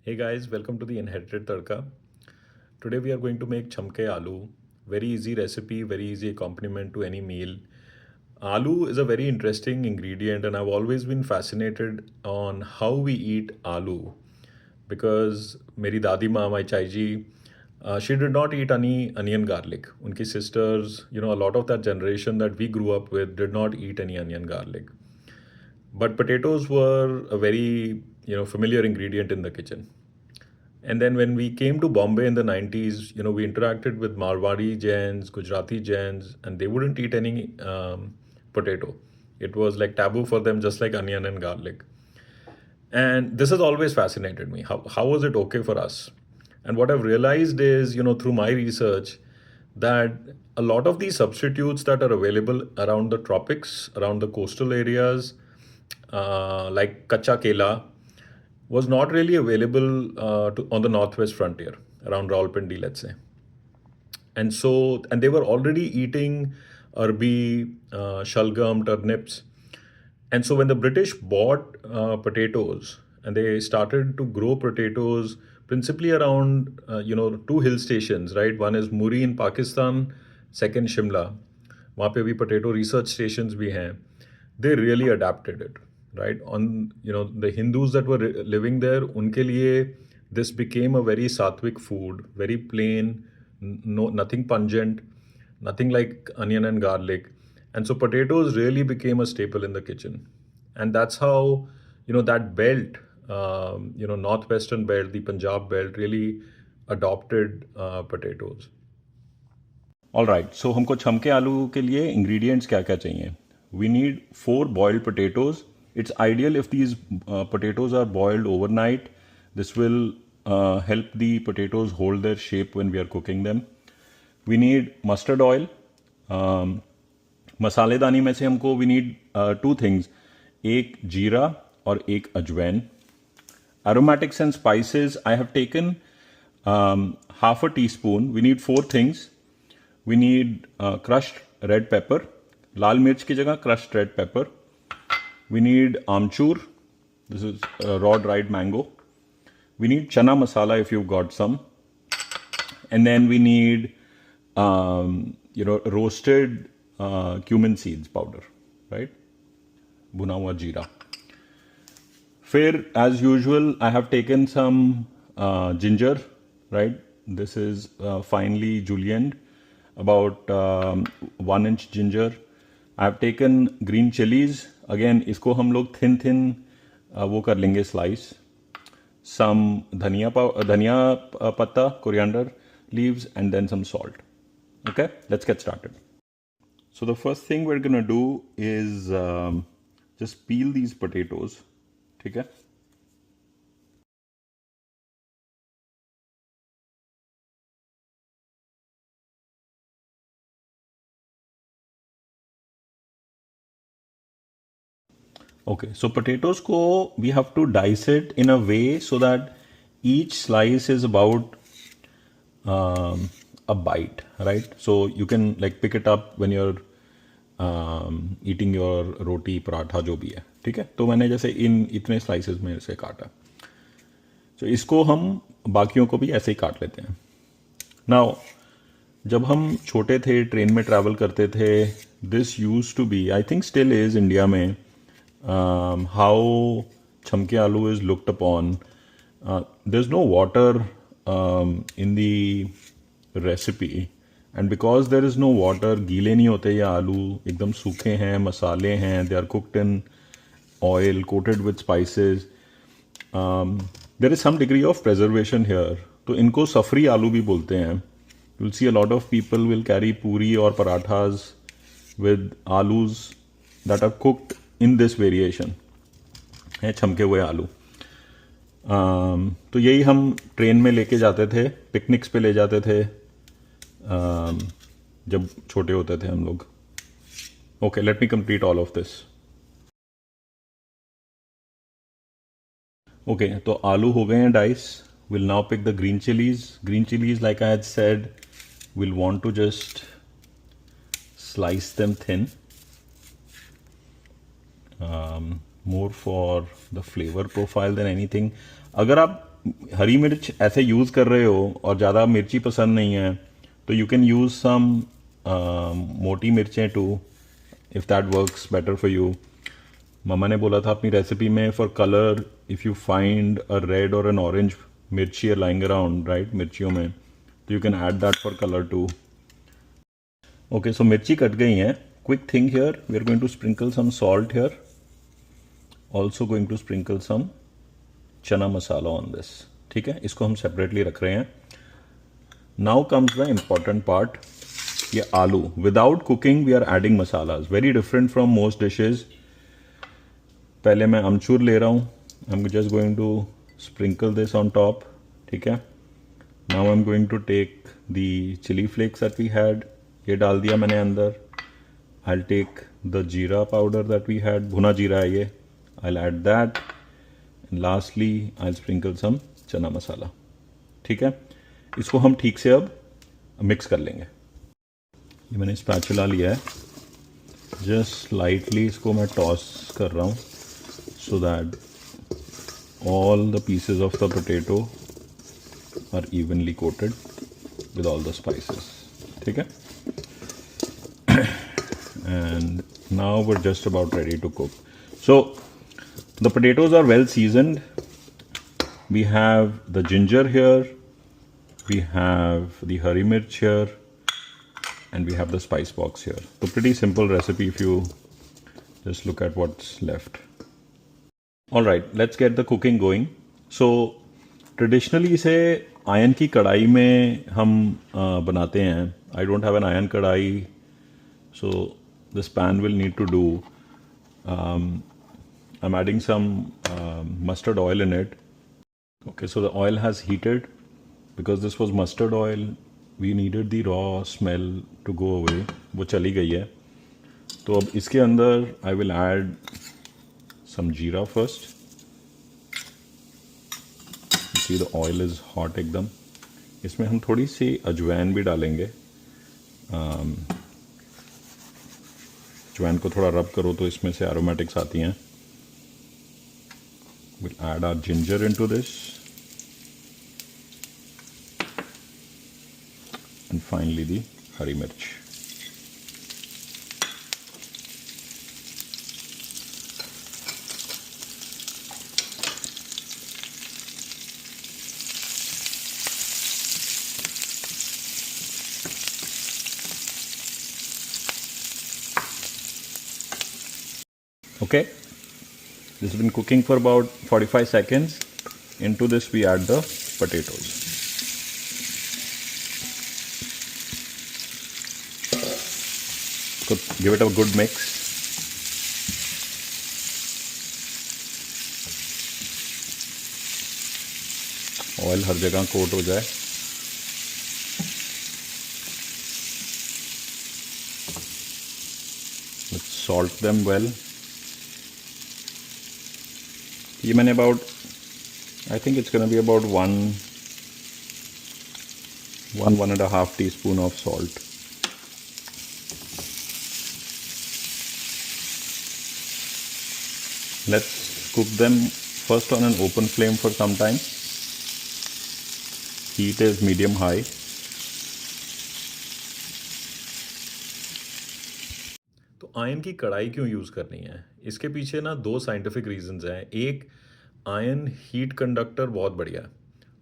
Hey guys, welcome to the Inherited Tadka. Today we are going to make chamke aloo. Very easy recipe, very easy accompaniment to any meal. Aloo is a very interesting ingredient, and I've always been fascinated on how we eat aloo because Meri Dadi Ma, my Chaiji, she did not eat any onion garlic. Unki sisters, a lot of that generation that we grew up with did not eat any onion garlic. But potatoes were a very, familiar ingredient in the kitchen. And then when we came to Bombay in the 90s, we interacted with Marwadi Jains, Gujarati Jains, and they wouldn't eat any potato. It was like taboo for them, just like onion and garlic. And this has always fascinated me. How was it okay for us? And what I've realized is, through my research, that a lot of these substitutes that are available around the tropics, around the coastal areas, like kacha kela, was not really available on the northwest frontier around Rawalpindi, let's say. And they were already eating arbi, shalgam, turnips. And so when the British bought potatoes and they started to grow potatoes principally around, two hill stations, right? One is Muri in Pakistan, second Shimla. वहाँ पे भी potato research stations भी हैं. They really adapted it, right? The Hindus that were living there, उनके लिए this became a very sattvic food, very plain, no nothing pungent, nothing like onion and garlic. And so potatoes really became a staple in the kitchen. And that's how, that belt, northwestern belt, the Punjab belt, really adopted potatoes. All right, so हमको छमके आलू के लिए ingredients क्या क्या चाहिए? We need 4 boiled potatoes. It's ideal if these potatoes are boiled overnight. This will help the potatoes hold their shape when we are cooking them. We need mustard oil. मसालेदानी में से हमको we need 2 things. एक जीरा और एक अजवाइन. Aromatics and spices, I have taken half a teaspoon. We need 4 things. We need crushed red pepper. लाल मिर्च की जगह crushed red pepper. We need amchur. This is raw dried mango. We need chana masala if you've got some. And then we need, roasted cumin seeds powder, right? Buna hua jeera. Fair, as usual, I have taken some ginger, right? This is finely julienned, about 1 inch ginger. I have taken green chilies. Again, इसको हम लोग thin वो कर लेंगे slice. Some धनिया पत्ता, coriander leaves, and then some salt. Okay, let's get started. So the first thing we're gonna do is just peel these potatoes. ठीक है? Okay, so potatoes ko we have to dice it in a way so that each slice is about a bite, right? So you can like pick it up when you're eating your roti, paratha, जो भी है, ठीक है? तो मैंने जैसे इतने slices में से काटा. तो इसको हम बाकियों को भी ऐसे ही काट लेते हैं. Now, जब हम छोटे थे ट्रेन में ट्रैवल करते थे, this use to be, I think still is India में, how chhamke aloo is looked upon. There is no water in the recipe, and because there is no water, गीले नहीं होते ये आलू, एकदम सूखे हैं, मसाले हैं, they are cooked in oil, coated with spices. There is some degree of preservation here. तो इनको सफरी आलू भी बोलते हैं. You'll see a lot of people will carry puri or parathas with alus that are cooked in this variation. है छमके हुए आलू. तो यही हम ट्रेन में लेके जाते थे, पिकनिक्स पे ले जाते थे जब छोटे होते थे हम लोग. Okay, let me complete all of this. Okay, तो आलू हो गए हैं dice. We'll now pick the green chilies. Green chilies, like I had said, we'll want to just slice them thin. More for the flavor profile than anything. अगर आप हरी मिर्च ऐसे use कर रहे हो और ज़्यादा मिर्ची पसंद नहीं है तो यू कैन यूज़ सम मोटी मिर्चें too, if that works better for you. मम्मा ने बोला था अपनी रेसिपी में for colour, if you find a red और an orange mirchi lying around, right, मिर्चियों में, तो you can add that for colour too. Okay, so मिर्ची कट गई हैं. Quick thing here, we are going to sprinkle some salt here, also going to sprinkle some chana masala on this. ठीक है, इसको हम सेपरेटली रख रहे हैं. Now comes the important part, ये आलू. Without cooking we are adding masalas, very different from most dishes. पहले मैं अमचूर ले रहा हूँ. I am just going to sprinkle this on top. ठीक है, now I am going to take the chili flakes that we had, ये डाल दिया मैंने अंदर. I take the jeera powder that we had, भुना जीरा है ये, I add that. Lastly I sprinkle some chana masala. ठीक है, इसको हम ठीक से अब मिक्स कर लेंगे. ये मैंने स्पैचुला लिया है, जस्ट लाइटली इसको मैं टॉस कर रहा हूँ so that all the pieces of the potato are evenly coated with all the spices. ठीक है, and now we are just about ready to cook. So the potatoes are well seasoned. We have the ginger here, we have the hari mirch here, and we have the spice box here. So pretty simple recipe if you just look at what's left. All right, let's get the cooking going. So traditionally इसे ion की कढ़ाई में हम बनाते हैं. I don't have an iron कढ़ाई, so this pan will need to do. I'm adding some mustard oil in it. Okay, so the oil has heated. Because this was mustard oil, we needed the raw smell to go away. वो चली गई है. तो अब इसके अंदर I will add some jeera first. You see the oil is hot एकदम. इसमें हम थोड़ी सी अजवाइन भी डालेंगे. अजवाइन को थोड़ा रब करो तो इसमें से एरोमेटिक्स आती हैं. We'll add our ginger into this, and finally the hari mirch. Okay, this has been cooking for about 45 seconds. Into this we add the potatoes. Give it a good mix. Oil हर जगह coat हो जाए. Let's salt them well. ये मैंने about, I think it's gonna be about one and a half teaspoon of salt. Let's cook them first on an open flame for some time. Heat is medium high. तो ion की कढ़ाई क्यों use करनी है? इसके पीछे ना दो साइंटिफिक रीजंस हैं. एक, आयन हीट कंडक्टर बहुत बढ़िया है.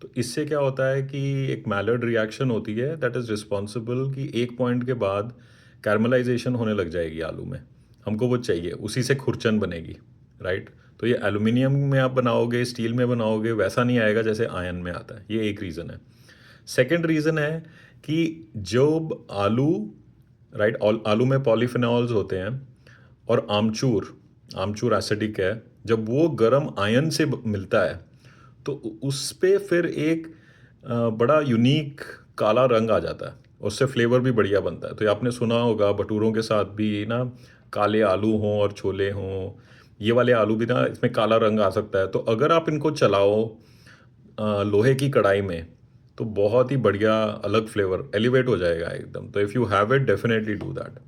तो इससे क्या होता है कि एक मैलर्ड रिएक्शन होती है दैट इज़ रिस्पॉन्सिबल कि एक पॉइंट के बाद कैरमलाइजेशन होने लग जाएगी आलू में. हमको वो चाहिए, उसी से खुरचन बनेगी, राइट. तो ये एल्यूमिनियम में आप बनाओगे, स्टील में बनाओगे, वैसा नहीं आएगा जैसे आयन में आता है. ये एक रीज़न है. सेकेंड रीज़न है कि जब आलू, राइट, आलू में पॉलीफिनॉल्स होते हैं और आमचूर एसिडिक है. जब वो गर्म आयन से मिलता है तो उस पे फिर एक बड़ा यूनिक काला रंग आ जाता है. उससे फ्लेवर भी बढ़िया बनता है. तो ये आपने सुना होगा भटूरों के साथ भी ना, काले आलू हों और छोले हों, ये वाले आलू भी ना इसमें काला रंग आ सकता है. तो अगर आप इनको चलाओ लोहे की कढ़ाई में तो बहुत ही बढ़िया अलग फ्लेवर एलिवेट हो जाएगा एकदम. तो if you have it, definitely do that.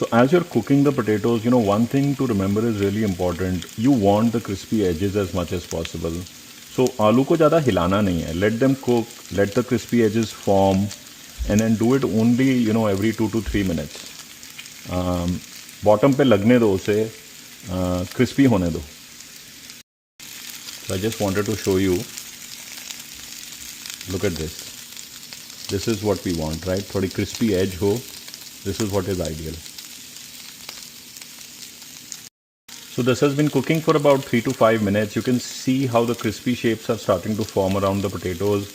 So as you're cooking the potatoes, one thing to remember is really important. You want the crispy edges as much as possible. So आलू को ज़्यादा हिलाना नहीं है. Let them cook, let the crispy edges form and then do it only every 2 to 3 minutes. Bottom पे लगने दो उसे, क्रिस्पी होने दो. So I just wanted to show you. Look at this. This is what we want, right? थोड़ी crispy edge हो. This is what is ideal. So this has been cooking for about 3 to 5 minutes. You can see how the crispy shapes are starting to form around the potatoes.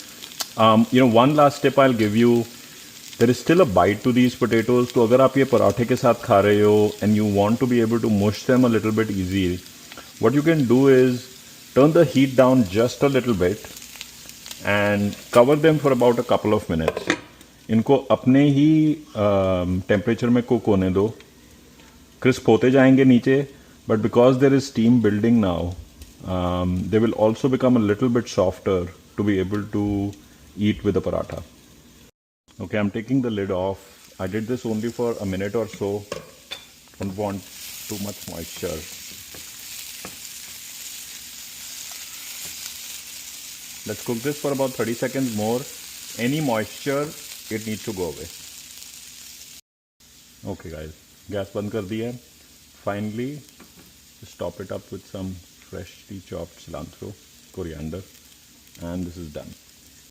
One last tip I'll give you. There is still a bite to these potatoes. तो अगर आप ये पराठे के साथ खा रहे हो and you want to be able to mush them a little bit easy, what you can do is turn the heat down just a little bit and cover them for about a couple of minutes. इनको अपने ही temperature में cook होने दो. Crisp होते जाएंगे नीचे, but because there is steam building now, they will also become a little bit softer to be able to eat with the paratha. Okay, I'm taking the lid off. I did this only for a minute or so. Don't want too much moisture. Let's cook this for about 30 seconds more. Any moisture, it needs to go away. Okay guys, gas बंद कर दी है. Finally, just top it up with some freshly chopped cilantro, coriander, and this is done.